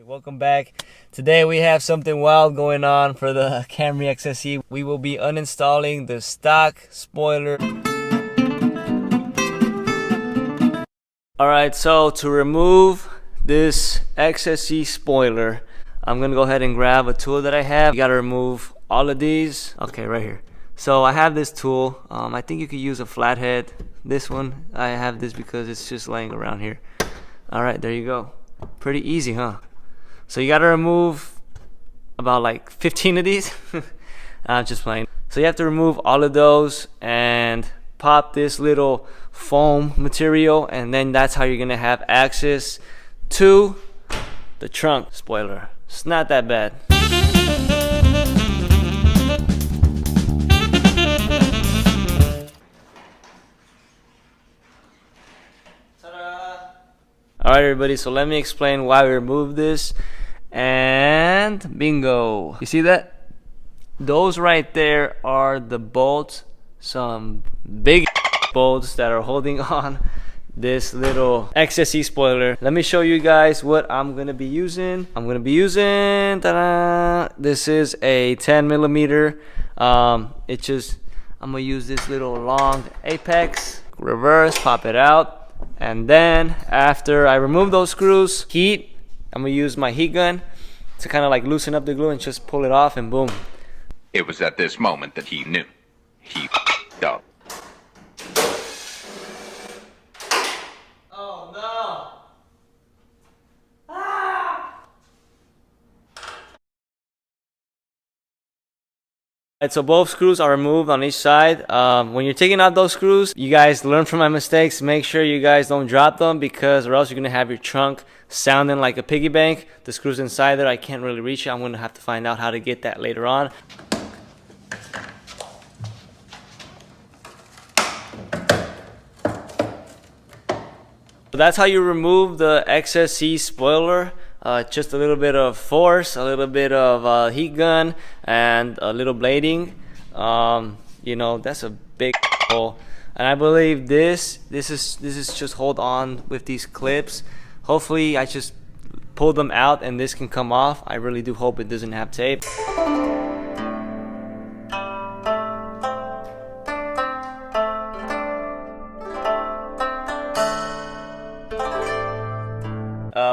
Welcome back. Today we have something wild going on for the Camry Xse. We will be uninstalling the stock spoiler. Alright, so to remove this Xse spoiler, I'm gonna go ahead and grab a tool that I have. You gotta remove all of these. Okay, right here. So I have this tool. I think you could use a flathead. This one, I have this because it's just laying around here. Alright, there you go. Pretty easy, huh? So you gotta remove about like 15 of these. I'm just playing. So you have to remove all of those and pop this little foam material, and then that's how you're gonna have access to the trunk spoiler. It's not that bad. Alright everybody, so let me explain why we removed this. And bingo. You see that? Those right there are the bolts. Some big bolts that are holding on this little Xse spoiler. Let me show you guys what I'm gonna be using. I'm gonna be using, this is a 10 millimeter. I'm gonna use this little long apex, reverse, pop it out. And then after I remove those screws, I'm gonna use my heat gun to kind of like loosen up the glue and just pull it off, and boom. It was at this moment that he knew. He f***ed up. Oh no! Ah! Alright, so both screws are removed on each side. When you're taking out those screws, you guys learn from my mistakes. Make sure you guys don't drop them, because or else you're gonna have your trunk sounding like a piggy bank. The screws inside there, I can't really reach it. I'm gonna have to find out how to get that later on. So that's how you remove the Xse spoiler. Just a little bit of force, a little bit of heat gun, and a little blading. You know, that's a big hole. And I believe this is just hold on with these clips. Hopefully I just pull them out and this can come off. I really do hope it doesn't have tape.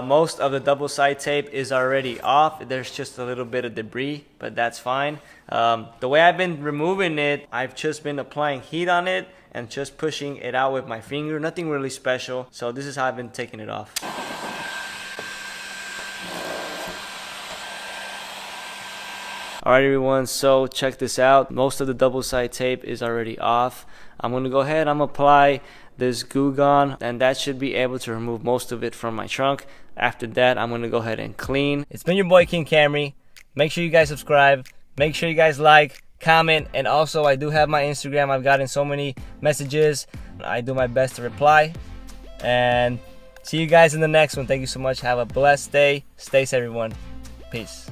Most of the double side tape is already off. There's just a little bit of debris, but that's fine. The way I've been removing it, I've just been applying heat on it and just pushing it out with my finger. Nothing really special. So this is how I've been taking it off. Alright everyone, so check this out. Most of the double side tape is already off. I'm gonna go ahead, I'm gonna apply this Goo Gone, and that should be able to remove most of it from my trunk. After that, I'm gonna go ahead and clean. It's been your boy King Camry. Make sure you guys subscribe. Make sure you guys like, comment, and also I do have my Instagram. I've gotten so many messages. I do my best to reply. And see you guys in the next one. Thank you so much. Have a blessed day. Stay safe, everyone. Peace.